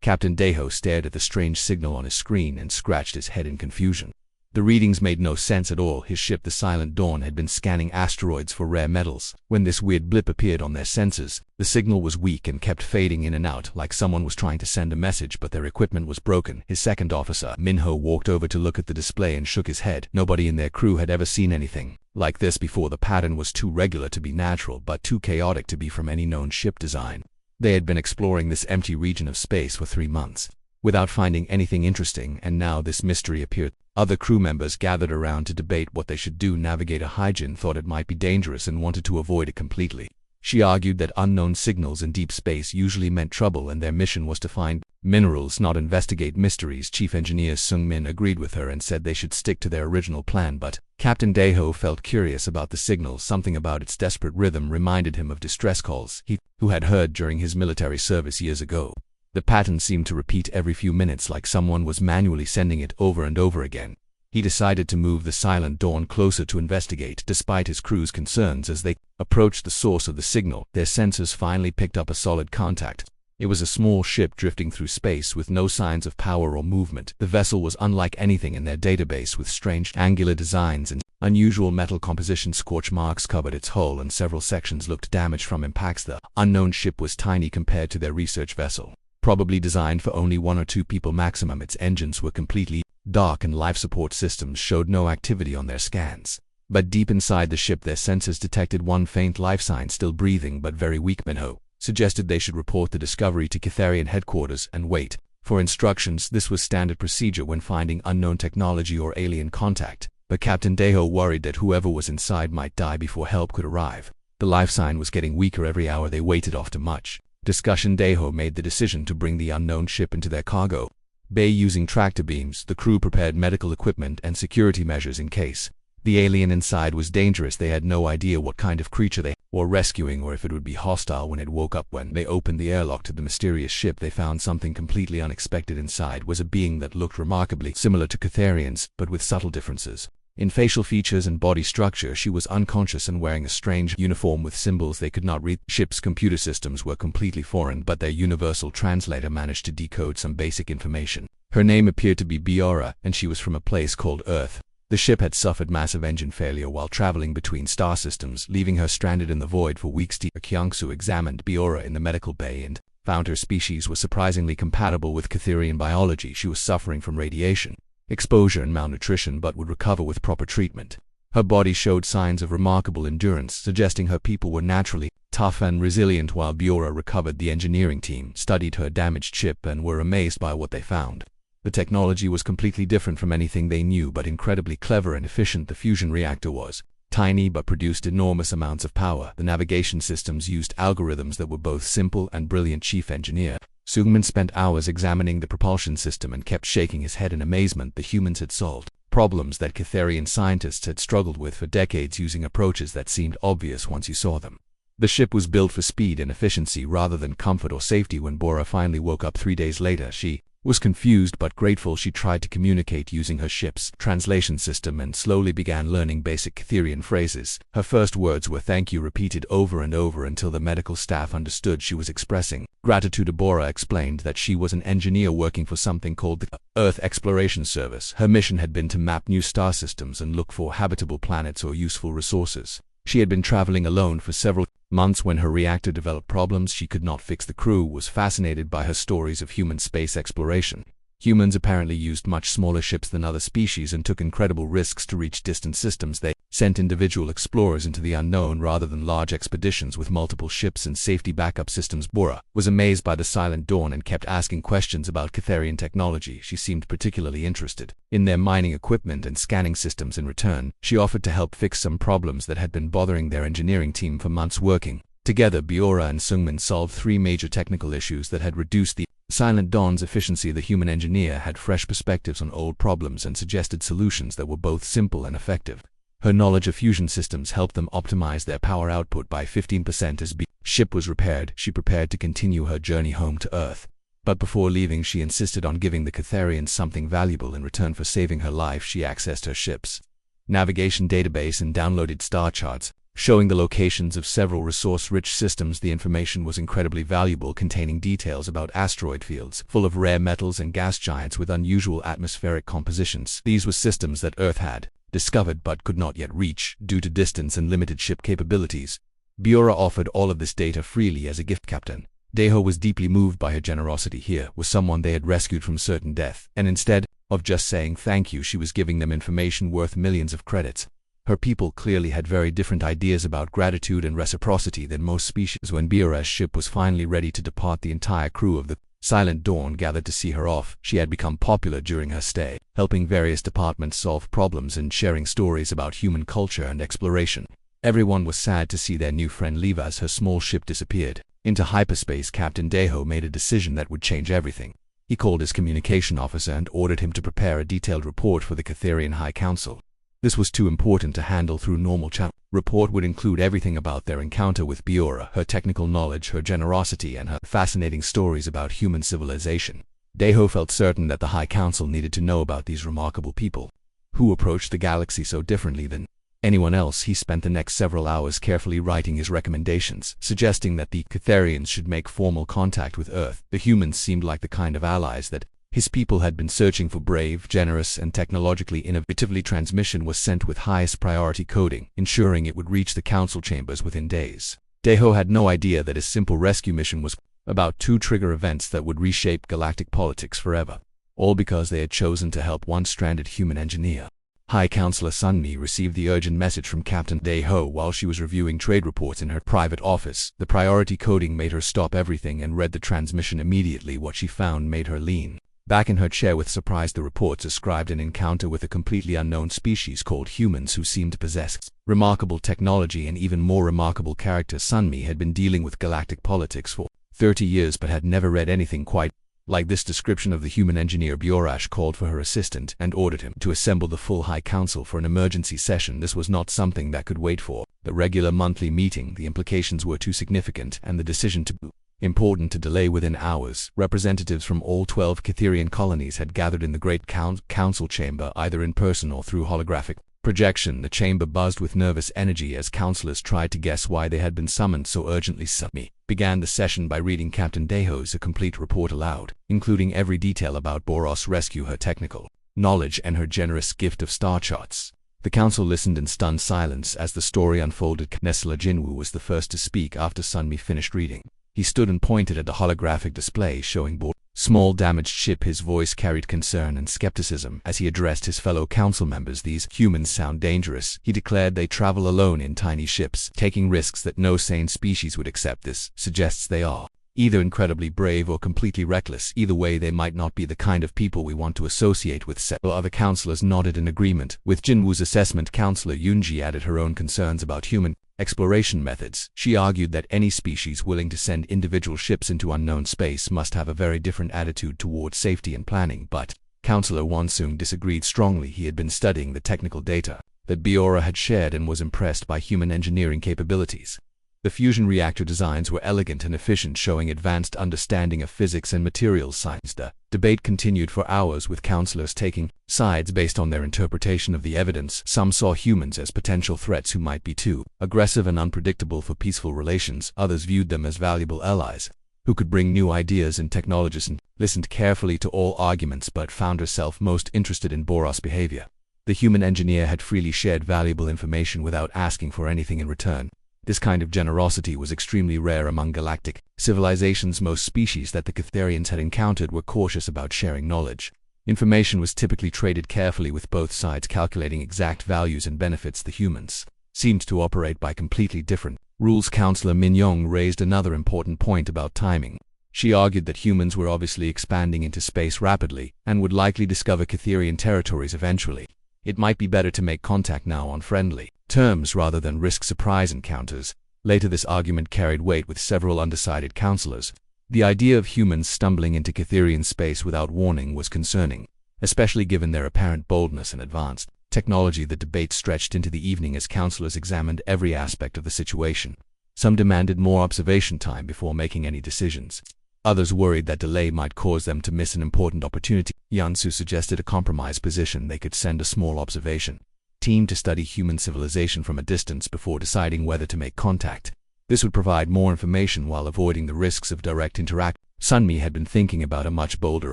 Captain Deho stared at the strange signal on his screen and scratched his head in confusion. The readings made no sense at all. His ship, the Silent Dawn, had been scanning asteroids for rare metals. When this weird blip appeared on their sensors, the signal was weak and kept fading in and out, like someone was trying to send a message but their equipment was broken. His second officer, Minho, walked over to look at the display and shook his head. Nobody in their crew had ever seen anything like this before. The pattern was too regular to be natural, but too chaotic to be from any known ship design. They had been exploring this empty region of space for 3 months, without finding anything interesting, and now this mystery appeared. Other crew members gathered around to debate what they should do. Navigator Hyjin thought it might be dangerous and wanted to avoid it completely. She argued that unknown signals in deep space usually meant trouble and their mission was to find minerals, not investigate mysteries. Chief Engineer Sung-min agreed with her and said they should stick to their original plan, but Captain Deho felt curious about the signal. Something about its desperate rhythm reminded him of distress calls who had heard during his military service years ago. The pattern seemed to repeat every few minutes, like someone was manually sending it over and over again. He decided to move the Silent Dawn closer to investigate. Despite his crew's concerns, as they approached the source of the signal, their sensors finally picked up a solid contact. It was a small ship drifting through space with no signs of power or movement. The vessel was unlike anything in their database, with strange angular designs and unusual metal composition. Scorch marks covered its hull and several sections looked damaged from impacts. The unknown ship was tiny compared to their research vessel, probably designed for only 1 or 2 people maximum. Its engines were completely dark and life support systems showed no activity on their scans. But deep inside the ship, their sensors detected one faint life sign, still breathing but very weak. Minho suggested they should report the discovery to Catharian headquarters and wait for instructions. This was standard procedure when finding unknown technology or alien contact, but Captain Deho worried that whoever was inside might die before help could arrive. The life sign was getting weaker every hour they waited. After much discussion, Deho made the decision to bring the unknown ship into their cargo bay using tractor beams. The crew prepared medical equipment and security measures in case the alien inside was dangerous. They had no idea what kind of creature they were rescuing or if it would be hostile when it woke up. When they opened the airlock to the mysterious ship, they found something completely unexpected. Inside was a being that looked remarkably similar to Catharians, but with subtle differences in facial features and body structure. She was unconscious and wearing a strange uniform with symbols they could not read. Ship's computer systems were completely foreign, but their universal translator managed to decode some basic information. Her name appeared to be Biora, and she was from a place called Earth. The ship had suffered massive engine failure while traveling between star systems, leaving her stranded in the void for weeks. Kyungsu examined Biora in the medical bay and found her species was surprisingly compatible with Catharian biology. She was suffering from radiation exposure and malnutrition, but would recover with proper treatment. Her body showed signs of remarkable endurance, suggesting her people were naturally tough and resilient. While Biora recovered, the engineering team studied her damaged ship and were amazed by what they found. The technology was completely different from anything they knew, but incredibly clever and efficient. The fusion reactor was tiny but produced enormous amounts of power. The navigation systems used algorithms that were both simple and brilliant. Chief Engineer Sung-min spent hours examining the propulsion system and kept shaking his head in amazement. The humans had solved problems that Catharian scientists had struggled with for decades using approaches that seemed obvious once you saw them. The ship was built for speed and efficiency rather than comfort or safety. When Bora finally woke up 3 days later, she was confused but grateful. She tried to communicate using her ship's translation system and slowly began learning basic Catharian phrases. Her first words were "thank you," repeated over and over until the medical staff understood she was expressing gratitude. Bora explained that she was an engineer working for something called the Earth Exploration Service. Her mission had been to map new star systems and look for habitable planets or useful resources. She had been traveling alone for several months when her reactor developed problems she could not fix. The crew was fascinated by her stories of human space exploration. Humans apparently used much smaller ships than other species and took incredible risks to reach distant systems. They sent individual explorers into the unknown rather than large expeditions with multiple ships and safety backup systems. Bora was amazed by the Silent Dawn and kept asking questions about Catharian technology. She seemed particularly interested in their mining equipment and scanning systems. In return, she offered to help fix some problems that had been bothering their engineering team for months. Working together, Biora and Sung-min solved 3 major technical issues that had reduced the Silent Dawn's efficiency. The human engineer had fresh perspectives on old problems and suggested solutions that were both simple and effective. Her knowledge of fusion systems helped them optimize their power output by 15%. As the ship was repaired, she prepared to continue her journey home to Earth. But before leaving, she insisted on giving the Catharians something valuable. In return for saving her life, she accessed her ship's navigation database and downloaded star charts, showing the locations of several resource-rich systems. The information was incredibly valuable, containing details about asteroid fields full of rare metals and gas giants with unusual atmospheric compositions. These were systems that Earth had discovered but could not yet reach due to distance and limited ship capabilities. Biora offered all of this data freely as a gift. Captain Deho was deeply moved by her generosity. Here was someone they had rescued from certain death, and instead of just saying thank you, she was giving them information worth millions of credits. Her people clearly had very different ideas about gratitude and reciprocity than most species. When Biora's ship was finally ready to depart, the entire crew of the Silent Dawn gathered to see her off. She had become popular during her stay, helping various departments solve problems and sharing stories about human culture and exploration. Everyone was sad to see their new friend leave as her small ship disappeared into hyperspace. Captain Deho made a decision that would change everything. He called his communication officer and ordered him to prepare a detailed report for the Catherian High Council. This was too important to handle through normal channels. Report would include everything about their encounter with Biora, her technical knowledge, her generosity, and her fascinating stories about human civilization. Deho felt certain that the High Council needed to know about these remarkable people, who approached the galaxy so differently than anyone else. He spent the next several hours carefully writing his recommendations, suggesting that the Catherians should make formal contact with Earth. The humans seemed like the kind of allies that his people had been searching for. Brave, generous, and technologically innovatively. Transmission was sent with highest priority coding, ensuring it would reach the council chambers within days. Deho had no idea that his simple rescue mission was about to trigger events that would reshape galactic politics forever, all because they had chosen to help one stranded human engineer. High Counselor Sunmi received the urgent message from Captain Deho while she was reviewing trade reports in her private office. The priority coding made her stop everything and read the transmission immediately. What she found made her lean back in her chair with surprise. The reports ascribed an encounter with a completely unknown species called humans who seemed to possess remarkable technology and even more remarkable character. Sunmi had been dealing with galactic politics for 30 years but had never read anything quite like this description of the human engineer. Biorash called for her assistant and ordered him to assemble the full High Council for an emergency session. This was not something that could wait for the regular monthly meeting. The implications were too significant and the decision too important to delay within hours. Representatives from all 12 Catherian colonies had gathered in the Great Council chamber, either in person or through holographic projection. The chamber buzzed with nervous energy as counselors tried to guess why they had been summoned so urgently. Sunmi began the session by reading Captain Deho's complete report aloud, including every detail about Boros' rescue, her technical knowledge, and her generous gift of star charts. The council listened in stunned silence as the story unfolded. Nesla Jinwu was the first to speak after Sunmi finished reading. He stood and pointed at the holographic display showing Boros' small damaged ship. His voice carried concern and skepticism as he addressed his fellow council members. These humans sound dangerous, he declared. They travel alone in tiny ships, taking risks that no sane species would accept. This suggests they are either incredibly brave or completely reckless. Either way, they might not be the kind of people we want to associate with. Several other councilors nodded in agreement with Jinwu's assessment. Councilor Yunji added her own concerns about human exploration methods. She argued that any species willing to send individual ships into unknown space must have a very different attitude towards safety and planning. But Councilor Wansung disagreed strongly. He had been studying the technical data that Biora had shared and was impressed by human engineering capabilities. The fusion reactor designs were elegant and efficient, showing advanced understanding of physics and materials science. The debate continued for hours, with counselors taking sides based on their interpretation of the evidence. Some saw humans as potential threats who might be too aggressive and unpredictable for peaceful relations. Others viewed them as valuable allies who could bring new ideas and technologies. And listened carefully to all arguments but found herself most interested in Boros' behavior. The human engineer had freely shared valuable information without asking for anything in return. This kind of generosity was extremely rare among galactic civilizations. Most species that the Catherians had encountered were cautious about sharing knowledge. Information was typically traded carefully, with both sides calculating exact values and benefits. The humans seemed to operate by completely different rules. Counselor Minyong raised another important point about timing. She argued that humans were obviously expanding into space rapidly and would likely discover Catherian territories eventually. It might be better to make contact now on friendly terms rather than risk surprise encounters. Later, this argument carried weight with several undecided counselors. The idea of humans stumbling into Catherian space without warning was concerning, especially given their apparent boldness and advanced technology. The debate stretched into the evening as counselors examined every aspect of the situation. Some demanded more observation time before making any decisions. Others worried that delay might cause them to miss an important opportunity. Yansu suggested a compromise position. They could send a small observation team to study human civilization from a distance before deciding whether to make contact. This would provide more information while avoiding the risks of direct interaction. Sunmi had been thinking about a much bolder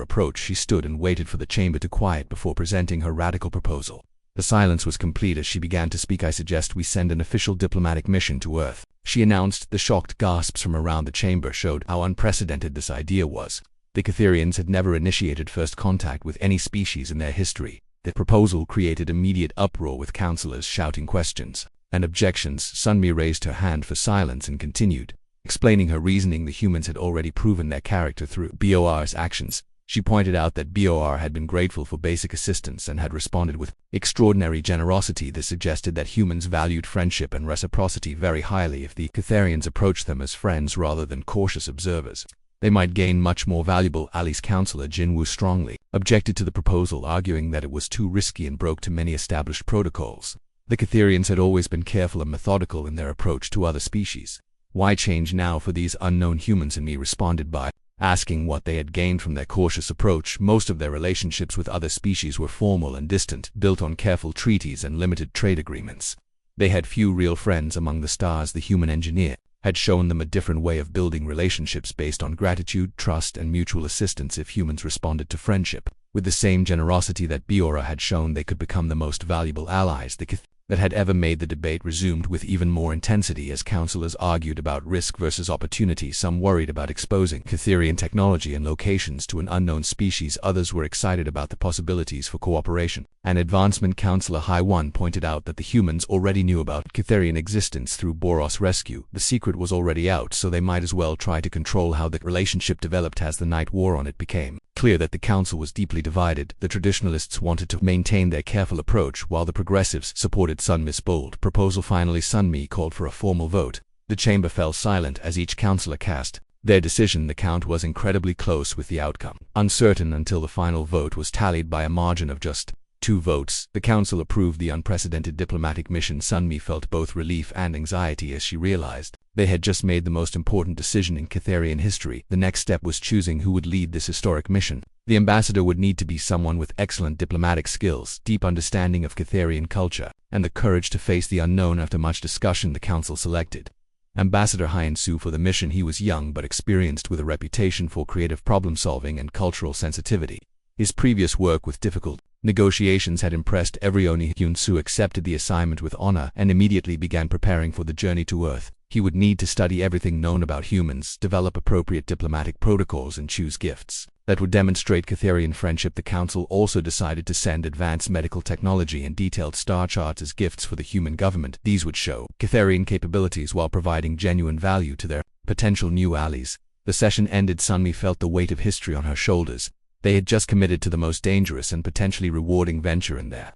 approach. She stood and waited for the chamber to quiet before presenting her radical proposal. The silence was complete as she began to speak. "I suggest we send an official diplomatic mission to Earth," she announced. The shocked gasps from around the chamber showed how unprecedented this idea was. The Catherians had never initiated first contact with any species in their history. The proposal created immediate uproar with councillors shouting questions and objections. Sunmi raised her hand for silence and continued, explaining her reasoning. The humans had already proven their character through BOR's actions. She pointed out that BOR had been grateful for basic assistance and had responded with extraordinary generosity. This suggested that humans valued friendship and reciprocity very highly. If the Catherians approached them as friends rather than cautious observers, they might gain much more valuable allies. Councillor Jinwoo strongly objected to the proposal, arguing that it was too risky and broke too many established protocols. The Catherians had always been careful and methodical in their approach to other species. Why change now for these unknown humans? And me responded by asking what they had gained from their cautious approach. Most of their relationships with other species were formal and distant, built on careful treaties and limited trade agreements. They had few real friends among the stars. The human engineer had shown them a different way of building relationships based on gratitude, trust, and mutual assistance. If humans responded to friendship with the same generosity that Biora had shown, they could become the most valuable allies that had ever made. The debate resumed with even more intensity as councillors argued about risk versus opportunity. Some worried about exposing Catherian technology and locations to an unknown species. Others were excited about the possibilities for cooperation and advancement. Councillor Hai-1 pointed out that the humans already knew about Catherian existence through Boros rescue. The secret was already out, so they might as well try to control how the relationship developed. As the night wore on, it became clear that the council was deeply divided. The traditionalists wanted to maintain their careful approach, while the progressives supported Sunmi's bold proposal. Finally, Sunmi called for a formal vote. The chamber fell silent as each councillor cast their decision. The count was incredibly close, with the outcome uncertain until the final vote was tallied. By a margin of just 2 votes, the council approved the unprecedented diplomatic mission. Sunmi felt both relief and anxiety as she realized they had just made the most important decision in Catherian history. The next step was choosing who would lead this historic mission. The ambassador would need to be someone with excellent diplomatic skills, deep understanding of Catherian culture, and the courage to face the unknown. After much discussion, the council selected Ambassador Hyen-Su for the mission. He was young but experienced, with a reputation for creative problem-solving and cultural sensitivity. His previous work with difficult negotiations had impressed everyone. Hyun-Soo accepted the assignment with honor and immediately began preparing for the journey to Earth. He would need to study everything known about humans, develop appropriate diplomatic protocols, and choose gifts that would demonstrate Catherian friendship. The council also decided to send advanced medical technology and detailed star charts as gifts for the human government. These would show Catherian capabilities while providing genuine value to their potential new allies. The session ended. Sunmi felt the weight of history on her shoulders. They had just committed to the most dangerous and potentially rewarding venture in their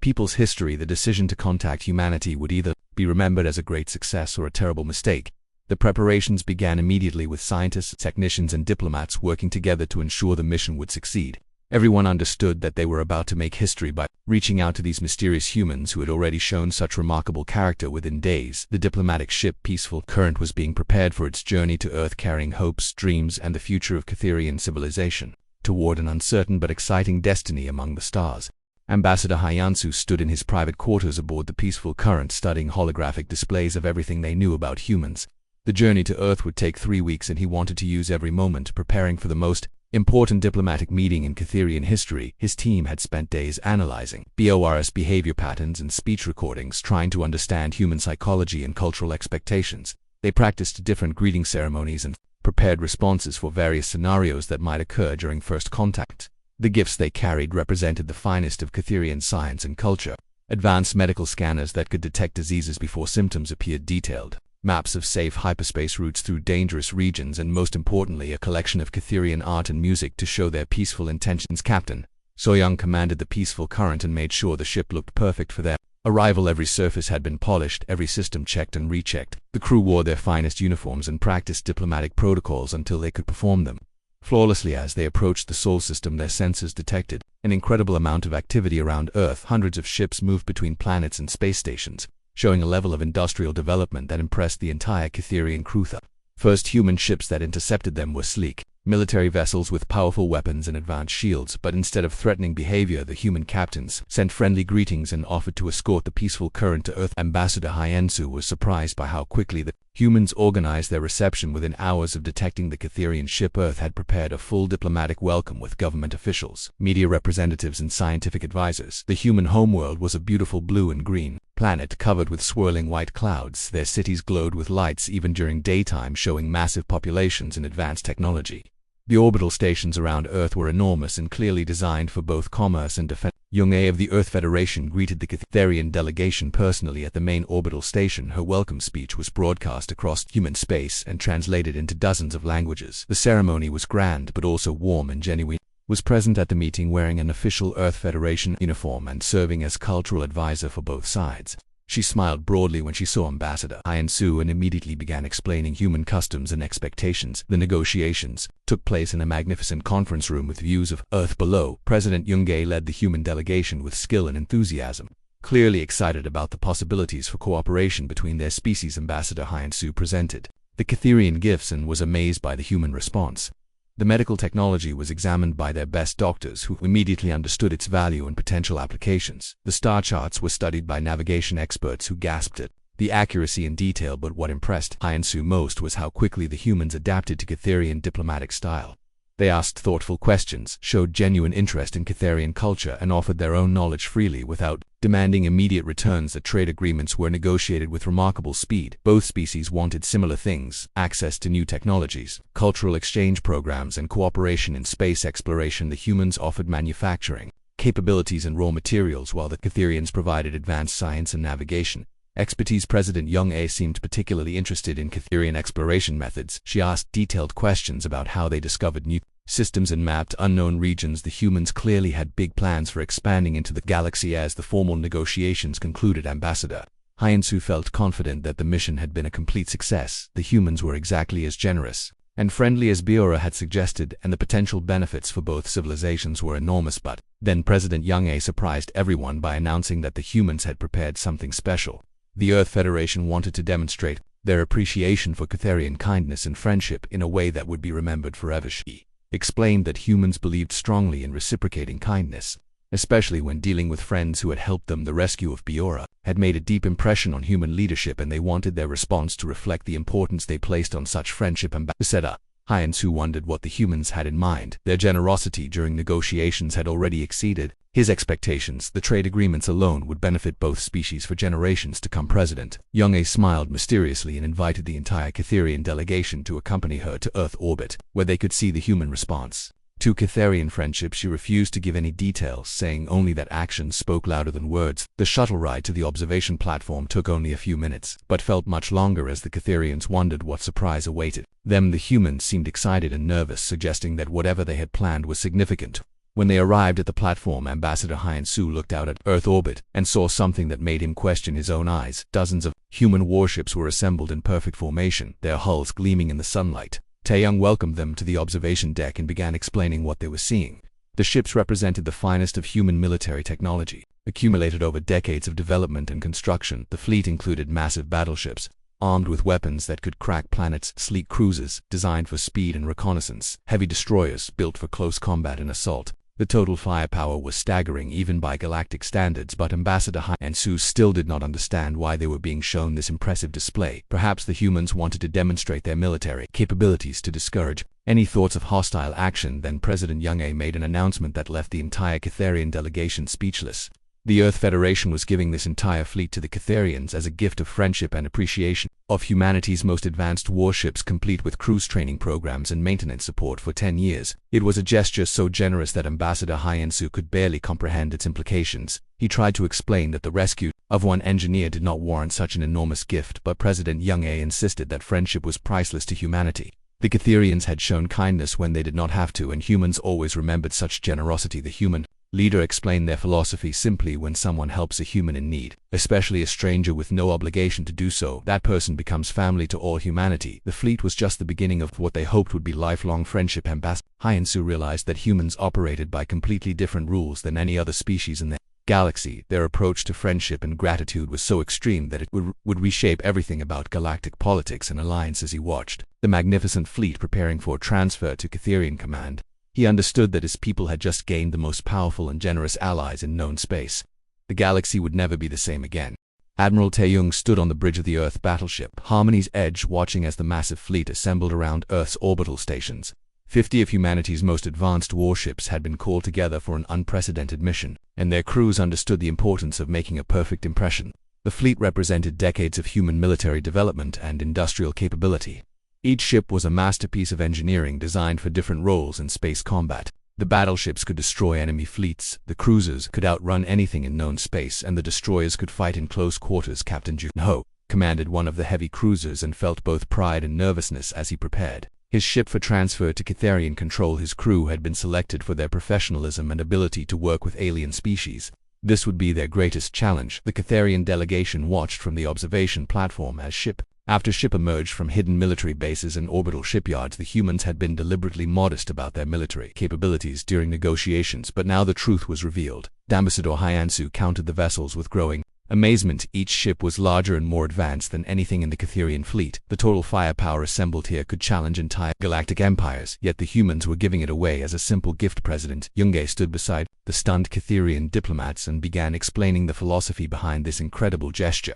people's history. The decision to contact humanity would either be remembered as a great success or a terrible mistake. The preparations began immediately, with scientists, technicians, and diplomats working together to ensure the mission would succeed. Everyone understood that they were about to make history by reaching out to these mysterious humans who had already shown such remarkable character. Within days, the diplomatic ship Peaceful Current was being prepared for its journey to Earth, carrying hopes, dreams, and the future of Catherian civilization toward an uncertain but exciting destiny among the stars. Ambassador Hyen-Soo stood in his private quarters aboard the Peaceful Current, studying holographic displays of everything they knew about humans. The journey to Earth would take 3 weeks, and he wanted to use every moment preparing for the most important diplomatic meeting in Catherian history. His team had spent days analyzing BOR's behavior patterns and speech recordings, trying to understand human psychology and cultural expectations. They practiced different greeting ceremonies and prepared responses for various scenarios that might occur during first contact. The gifts they carried represented the finest of Catherian science and culture. Advanced medical scanners that could detect diseases before symptoms appeared, detailed maps of safe hyperspace routes through dangerous regions, and most importantly, a collection of Catherian art and music to show their peaceful intentions. Captain Soyoung commanded the Peaceful Current and made sure the ship looked perfect for their arrival. Every surface had been polished, every system checked and rechecked. The crew wore their finest uniforms and practiced diplomatic protocols until they could perform them flawlessly. As they approached the Sol system, their sensors detected an incredible amount of activity around Earth. Hundreds of ships moved between planets and space stations, showing a level of industrial development that impressed the entire Catherian crew. The first human ships that intercepted them were sleek, military vessels with powerful weapons and advanced shields, but instead of threatening behavior, the human captains sent friendly greetings and offered to escort the peaceful current to Earth. Ambassador Hyensu was surprised by how quickly the humans organized their reception. Within hours of detecting the Catherian ship, Earth had prepared a full diplomatic welcome with government officials, media representatives, and scientific advisors. The human homeworld was a beautiful blue and green planet covered with swirling white clouds. Their cities glowed with lights even during daytime, showing massive populations and advanced technology. The orbital stations around Earth were enormous and clearly designed for both commerce and defense. Young A of the Earth Federation greeted the Catherian delegation personally at the main orbital station. Her welcome speech was broadcast across human space and translated into dozens of languages. The ceremony was grand but also warm, and genuine was present at the meeting wearing an official Earth Federation uniform and serving as cultural advisor for both sides. She smiled broadly when she saw Ambassador Hyensu and immediately began explaining human customs and expectations. The negotiations took place in a magnificent conference room with views of Earth below. President Yoongae led the human delegation with skill and enthusiasm, clearly excited about the possibilities for cooperation between their species. Ambassador Hyensu presented the Catherian gifts and was amazed by the human response. The medical technology was examined by their best doctors, who immediately understood its value and potential applications. The star charts were studied by navigation experts who gasped at the accuracy and detail, but what impressed Hyensu most was how quickly the humans adapted to Catherian diplomatic style. They asked thoughtful questions, showed genuine interest in Catherian culture, and offered their own knowledge freely without demanding immediate returns. The trade agreements were negotiated with remarkable speed. Both species wanted similar things: access to new technologies, cultural exchange programs, and cooperation in space exploration. The humans offered manufacturing capabilities and raw materials, while the Catherians provided advanced science and navigation expertise. President Young A seemed particularly interested in Catherian exploration methods. She asked detailed questions about how they discovered new systems and mapped unknown regions. The humans clearly had big plans for expanding into the galaxy. As the formal negotiations concluded, Ambassador Hyensu felt confident that the mission had been a complete success. The humans were exactly as generous and friendly as Biora had suggested, and the potential benefits for both civilizations were enormous. But then President Young A surprised everyone by announcing that the humans had prepared something special. The Earth Federation wanted to demonstrate their appreciation for Catherian kindness and friendship in a way that would be remembered forever. She explained that humans believed strongly in reciprocating kindness, especially when dealing with friends who had helped them. The rescue of Biora had made a deep impression on human leadership, and they wanted their response to reflect the importance they placed on such friendship. Ambassador Hyensu wondered what the humans had in mind. Their generosity during negotiations had already exceeded his expectations. The trade agreements alone would benefit both species for generations to come. President Young A smiled mysteriously and invited the entire Catherian delegation to accompany her to Earth orbit, where they could see the human response to Catherian friendship. She refused to give any details, saying only that actions spoke louder than words. The shuttle ride to the observation platform took only a few minutes, but felt much longer as the Catherians wondered what surprise awaited them. The humans seemed excited and nervous, suggesting that whatever they had planned was significant. When they arrived at the platform, Ambassador Hyensu looked out at Earth orbit and saw something that made him question his own eyes. Dozens of human warships were assembled in perfect formation, their hulls gleaming in the sunlight. Taeyong welcomed them to the observation deck and began explaining what they were seeing. The ships represented the finest of human military technology, accumulated over decades of development and construction. The fleet included massive battleships, armed with weapons that could crack planets, sleek cruisers designed for speed and reconnaissance, heavy destroyers built for close combat and assault. The total firepower was staggering even by galactic standards, but Ambassador Hyensu still did not understand why they were being shown this impressive display. Perhaps the humans wanted to demonstrate their military capabilities to discourage any thoughts of hostile action. Then President Young A made an announcement that left the entire Catherian delegation speechless. The Earth Federation was giving this entire fleet to the Catherians as a gift of friendship and appreciation of humanity's most advanced warships, complete with cruise training programs and maintenance support for 10 years. It was a gesture so generous that Ambassador Hyensu could barely comprehend its implications. He tried to explain that the rescue of one engineer did not warrant such an enormous gift, but President Young A insisted that friendship was priceless to humanity. The Catherians had shown kindness when they did not have to, and humans always remembered such generosity. The human leader explained their philosophy simply: when someone helps a human in need, especially a stranger with no obligation to do so, that person becomes family to all humanity. The fleet was just the beginning of what they hoped would be lifelong friendship. Ambassador Hyensu realized that humans operated by completely different rules than any other species in the galaxy. Their approach to friendship and gratitude was so extreme that it would reshape everything about galactic politics and alliance. As he watched the magnificent fleet preparing for transfer to Catherian command, he understood that his people had just gained the most powerful and generous allies in known space. The galaxy would never be the same again. Admiral Taeyong stood on the bridge of the Earth battleship Harmony's Edge, watching as the massive fleet assembled around Earth's orbital stations. 50 of humanity's most advanced warships had been called together for an unprecedented mission, and their crews understood the importance of making a perfect impression. The fleet represented decades of human military development and industrial capability. Each ship was a masterpiece of engineering designed for different roles in space combat. The battleships could destroy enemy fleets, the cruisers could outrun anything in known space, and the destroyers could fight in close quarters. Captain Jun-ho commanded one of the heavy cruisers and felt both pride and nervousness as he prepared his ship for transfer to Catherian control. His crew had been selected for their professionalism and ability to work with alien species. This would be their greatest challenge. The Catherian delegation watched from the observation platform as ship after ship emerged from hidden military bases and orbital shipyards. The humans had been deliberately modest about their military capabilities during negotiations, but now the truth was revealed. Ambassador Hyansu counted the vessels with growing amazement. Each ship was larger and more advanced than anything in the Catherian fleet. The total firepower assembled here could challenge entire galactic empires, yet the humans were giving it away as a simple gift. President Yoongae stood beside the stunned Catherian diplomats and began explaining the philosophy behind this incredible gesture.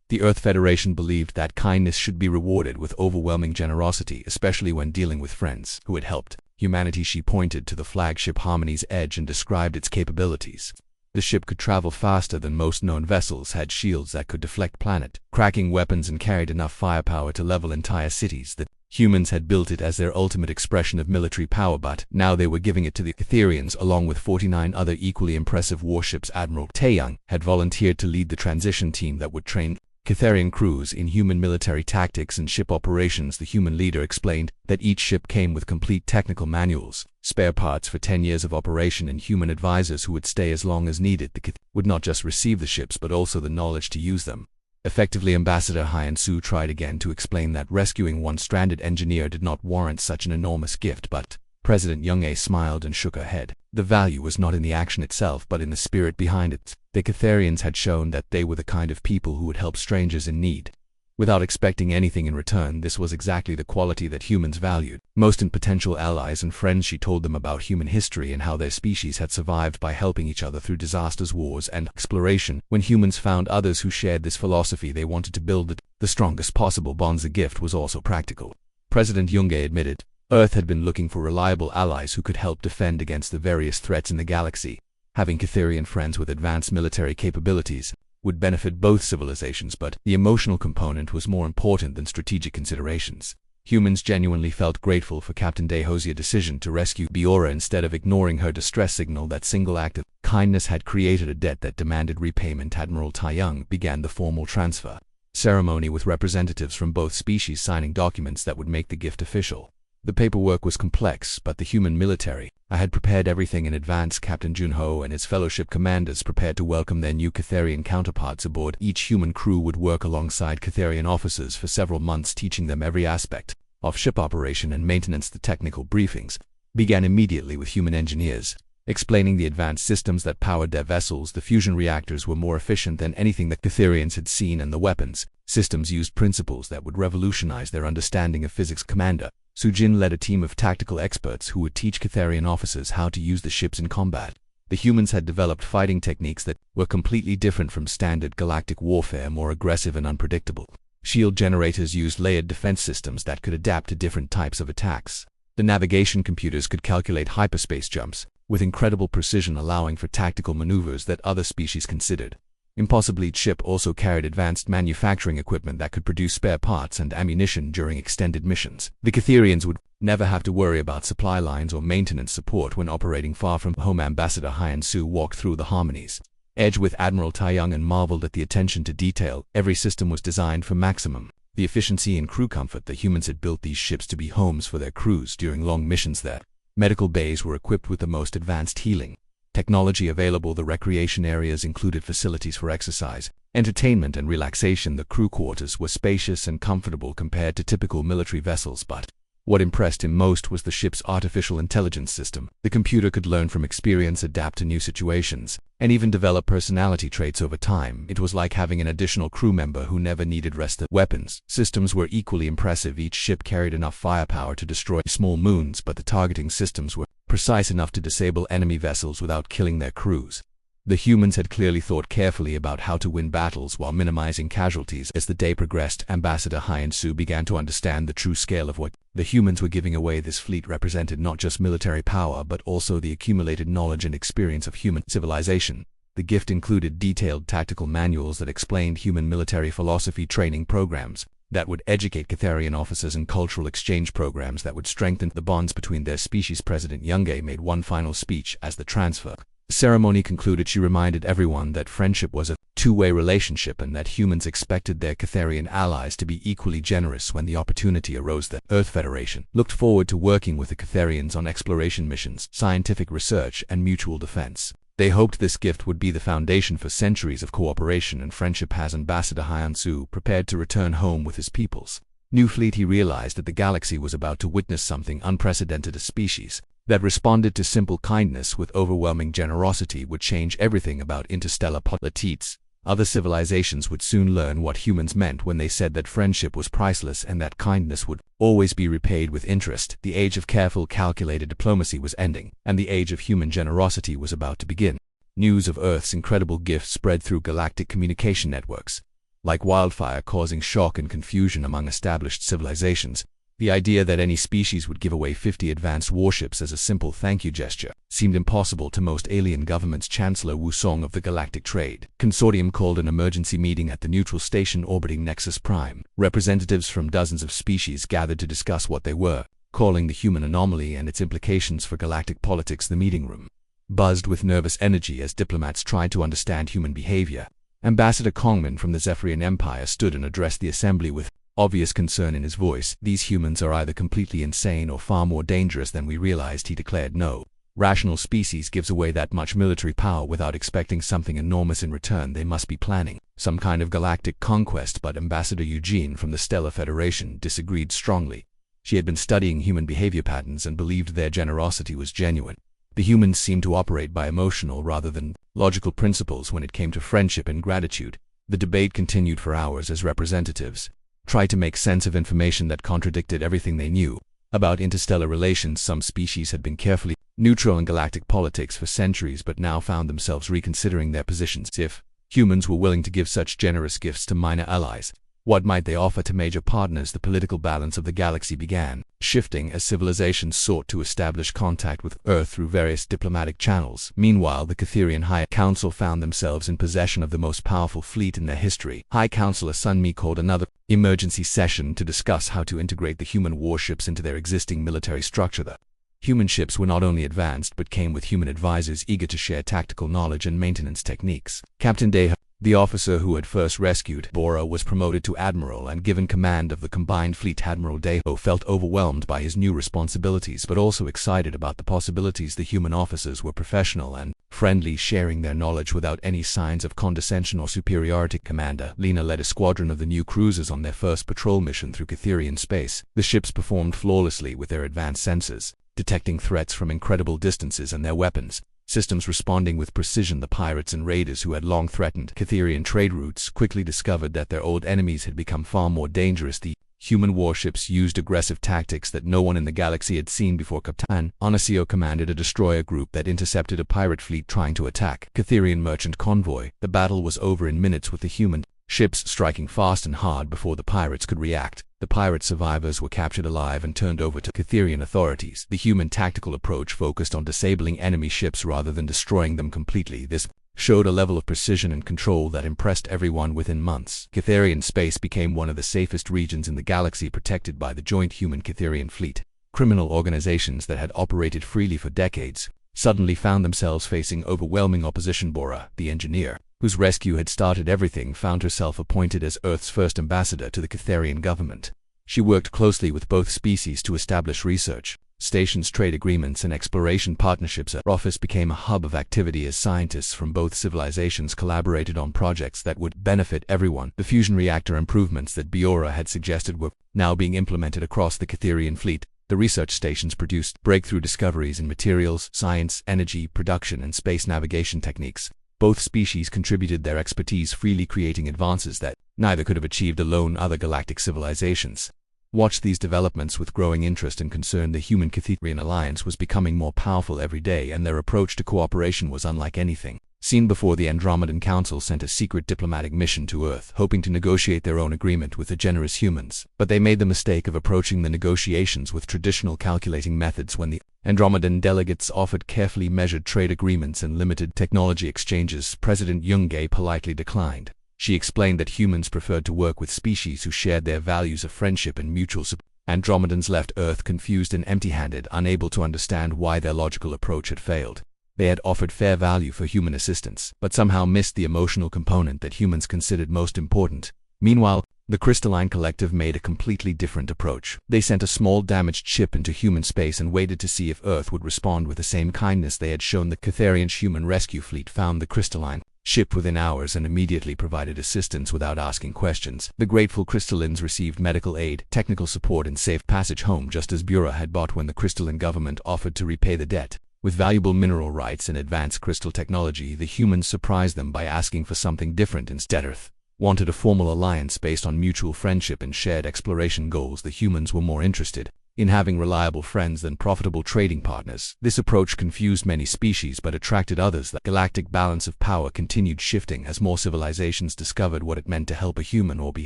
The Earth Federation believed that kindness should be rewarded with overwhelming generosity, especially when dealing with friends who had helped humanity. She pointed to the flagship Harmony's Edge and described its capabilities. The ship could travel faster than most known vessels, had shields that could deflect planet-cracking weapons, and carried enough firepower to level entire cities. The humans had built it as their ultimate expression of military power, but now they were giving it to the Catherians along with 49 other equally impressive warships. Admiral Taeyong had volunteered to lead the transition team that would train Catherian crews in human military tactics and ship operations. The human leader explained that each ship came with complete technical manuals, spare parts for 10 years of operation, and human advisors who would stay as long as needed. The Cath would not just receive the ships but also the knowledge to use them effectively. Ambassador Hyansu tried again to explain that rescuing one stranded engineer did not warrant such an enormous gift, but President Yoongae smiled and shook her head. The value was not in the action itself but in the spirit behind it. The Catherians had shown that they were the kind of people who would help strangers in need without expecting anything in return. This was exactly the quality that humans valued most in potential allies and friends. She told them about human history and how their species had survived by helping each other through disasters, wars, and exploration. When humans found others who shared this philosophy, they wanted to build the strongest possible bonds. The gift was also practical. President Yoongae admitted Earth had been looking for reliable allies who could help defend against the various threats in the galaxy. Having Catherian friends with advanced military capabilities would benefit both civilizations, but the emotional component was more important than strategic considerations. Humans genuinely felt grateful for Captain Dehosia's decision to rescue Biora instead of ignoring her distress signal. That single act of kindness had created a debt that demanded repayment. Admiral Taeyong began the formal transfer ceremony with representatives from both species signing documents that would make the gift official. The paperwork was complex, but the human military had prepared everything in advance. Captain Jun-ho and his fellowship commanders prepared to welcome their new Catherian counterparts aboard. Each human crew would work alongside Catherian officers for several months, teaching them every aspect of ship operation and maintenance. The technical briefings began immediately with human engineers explaining the advanced systems that powered their vessels. The fusion reactors were more efficient than anything the Catherians had seen, and the weapons systems used principles that would revolutionize their understanding of physics. Commander Sujin led a team of tactical experts who would teach Catherian officers how to use the ships in combat. The humans had developed fighting techniques that were completely different from standard galactic warfare, more aggressive and unpredictable. Shield generators used layered defense systems that could adapt to different types of attacks. The navigation computers could calculate hyperspace jumps with incredible precision, allowing for tactical maneuvers that other species considered impossible. Each ship also carried advanced manufacturing equipment that could produce spare parts and ammunition during extended missions. The Catherians would never have to worry about supply lines or maintenance support when operating far from home. Ambassador Hyansu walked through the Harmony's Edge with Admiral Taeyong and marveled at the attention to detail. Every system was designed for maximum the efficiency and crew comfort. The humans had built these ships to be homes for their crews during long missions. Their medical bays were equipped with the most advanced healing technology available. The recreation areas included facilities for exercise, entertainment, and relaxation. The crew quarters were spacious and comfortable compared to typical military vessels, but What impressed him most was the ship's artificial intelligence system. The computer could learn from experience, adapt to new situations, and even develop personality traits over time. It was like having an additional crew member who never needed rest. The weapons systems were equally impressive. Each ship carried enough firepower to destroy small moons, but the targeting systems were precise enough to disable enemy vessels without killing their crews. The humans had clearly thought carefully about how to win battles while minimizing casualties. As the day progressed, Ambassador Hyansu began to understand the true scale of what the humans were giving away. This fleet represented not just military power but also the accumulated knowledge and experience of human civilization. The gift included detailed tactical manuals that explained human military philosophy, training programs that would educate Catharian officers, and cultural exchange programs that would strengthen the bonds between their species. President Youngay made one final speech as the transfer ceremony concluded. She reminded everyone that friendship was a two-way relationship and that humans expected their Catharian allies to be equally generous when the opportunity arose. The Earth Federation looked forward to working with the Catharians on exploration missions, scientific research, and mutual defense. They hoped this gift would be the foundation for centuries of cooperation and friendship. As Ambassador Hyansu prepared to return home with his people's new fleet, he realized that the galaxy was about to witness something unprecedented. A species that responded to simple kindness with overwhelming generosity would change everything about interstellar politics. Other civilizations would soon learn what humans meant when they said that friendship was priceless and that kindness would always be repaid with interest. The age of careful, calculated diplomacy was ending, and the age of human generosity was about to begin. News of Earth's incredible gift spread through galactic communication networks like wildfire, causing shock and confusion among established civilizations. The idea that any species would give away 50 advanced warships as a simple thank you gesture seemed impossible to most alien governments. Chancellor Wu Song of the Galactic Trade Consortium called an emergency meeting at the neutral station orbiting Nexus Prime. Representatives from dozens of species gathered to discuss what they were calling the human anomaly and its implications for galactic politics. The meeting room buzzed with nervous energy as diplomats tried to understand human behavior. Ambassador Kongman from the Zephyrian Empire stood and addressed the assembly with obvious concern in his voice. These humans are either completely insane or far more dangerous than we realized, he declared. No rational species gives away that much military power without expecting something enormous in return. They must be planning some kind of galactic conquest. But Ambassador Eugene from the Stellar Federation disagreed strongly. She had been studying human behavior patterns and believed their generosity was genuine. The humans seemed to operate by emotional rather than logical principles when it came to friendship and gratitude. The debate continued for hours as representatives tried to make sense of information that contradicted everything they knew about interstellar relations. Some species had been carefully neutral in galactic politics for centuries but now found themselves reconsidering their positions. If humans were willing to give such generous gifts to minor allies, what might they offer to major partners? The political balance of the galaxy began shifting as civilizations sought to establish contact with Earth through various diplomatic channels. Meanwhile, the Catharian High Council found themselves in possession of the most powerful fleet in their history. High Councilor Sun Mi called another emergency session to discuss how to integrate the human warships into their existing military structure. The human ships were not only advanced but came with human advisors eager to share tactical knowledge and maintenance techniques. Captain Deha, the officer who had first rescued Bora, was promoted to admiral and given command of the combined fleet. Admiral Deho felt overwhelmed by his new responsibilities but also excited about the possibilities. The human officers were professional and friendly, sharing their knowledge without any signs of condescension or superiority. Commander Lena led a squadron of the new cruisers on their first patrol mission through Catharian space. The ships performed flawlessly with their advanced sensors, detecting threats from incredible distances, and their weapons systems responding with precision. The pirates and raiders who had long threatened Catharian trade routes quickly discovered that their old enemies had become far more dangerous. The human warships used aggressive tactics that no one in the galaxy had seen before. Captain Onisio commanded a destroyer group that intercepted a pirate fleet trying to attack Catharian merchant convoy. The battle was over in minutes, with the human ships striking fast and hard before the pirates could react. The pirate survivors were captured alive and turned over to Catharian authorities. The human tactical approach focused on disabling enemy ships rather than destroying them completely. This showed a level of precision and control that impressed everyone. Within months, Catharian space became one of the safest regions in the galaxy, protected by the joint human-Catharian fleet. Criminal organizations that had operated freely for decades suddenly found themselves facing overwhelming opposition. Bora, the engineer whose rescue had started everything, found herself appointed as Earth's first ambassador to the Catharian government. She worked closely with both species to establish research stations, trade agreements, and exploration partnerships. Her office became a hub of activity as scientists from both civilizations collaborated on projects that would benefit everyone. The fusion reactor improvements that Biora had suggested were now being implemented across the Catharian fleet. The research stations produced breakthrough discoveries in materials, science, energy, production, and space navigation techniques. Both species contributed their expertise, freely creating advances that neither could have achieved alone. Other galactic civilizations watched these developments with growing interest and concern. The human-Cathedrian alliance was becoming more powerful every day, and their approach to cooperation was unlike anything seen before. The Andromedan Council sent a secret diplomatic mission to Earth, hoping to negotiate their own agreement with the generous humans. But they made the mistake of approaching the negotiations with traditional calculating methods. When the Andromedan delegates offered carefully measured trade agreements and limited technology exchanges, President Yoongae politely declined. She explained that humans preferred to work with species who shared their values of friendship and mutual support. Andromedans left Earth confused and empty-handed, unable to understand why their logical approach had failed. They had offered fair value for human assistance, but somehow missed the emotional component that humans considered most important. Meanwhile, the Crystalline Collective made a completely different approach. They sent a small damaged ship into human space and waited to see if Earth would respond with the same kindness they had shown. The Catharian human rescue fleet found the crystalline ship within hours and immediately provided assistance without asking questions. The grateful crystallines received medical aid, technical support, and safe passage home, just as Bura had bought when the crystalline government offered to repay the debt. With valuable mineral rights and advanced crystal technology, the humans surprised them by asking for something different instead. Earth wanted a formal alliance based on mutual friendship and shared exploration goals. The humans were more interested in having reliable friends than profitable trading partners. This approach confused many species but attracted others. The galactic balance of power continued shifting as more civilizations discovered what it meant to help a human or be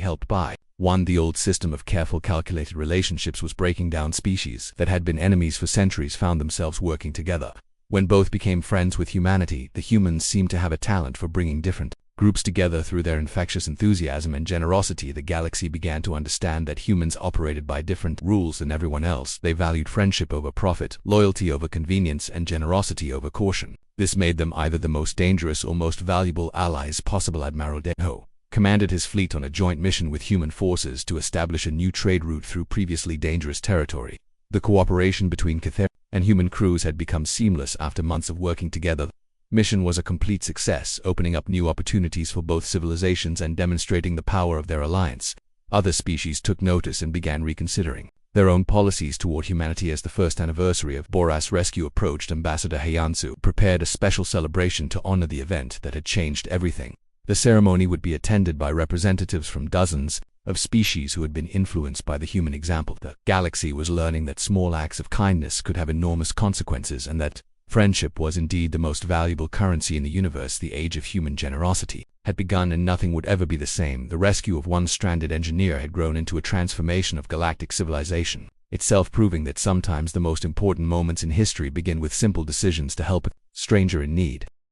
helped by one. The old system of careful, calculated relationships was breaking down. Species that had been enemies for centuries found themselves working together. When both became friends with humanity, the humans seemed to have a talent for bringing different groups together through their infectious enthusiasm and generosity. The galaxy began to understand that humans operated by different rules than everyone else. They valued friendship over profit, loyalty over convenience, and generosity over caution. This made them either the most dangerous or most valuable allies possible. Admiral Deho commanded his fleet on a joint mission with human forces to establish a new trade route through previously dangerous territory. The cooperation between Cathar and human crews had become seamless after months of working together. Mission was a complete success, opening up new opportunities for both civilizations and demonstrating the power of their alliance. Other species took notice and began reconsidering their own policies toward humanity. As the first anniversary of Boras' rescue approached, Ambassador Heiansu prepared a special celebration to honor the event that had changed everything. The ceremony would be attended by representatives from dozens of species who had been influenced by the human example. The galaxy was learning that small acts of kindness could have enormous consequences, and that friendship was indeed the most valuable currency in the universe. The age of human generosity had begun, and nothing would ever be the same. The rescue of one stranded engineer had grown into a transformation of galactic civilization itself, proving that sometimes the most important moments in history begin with simple decisions to help a stranger in need.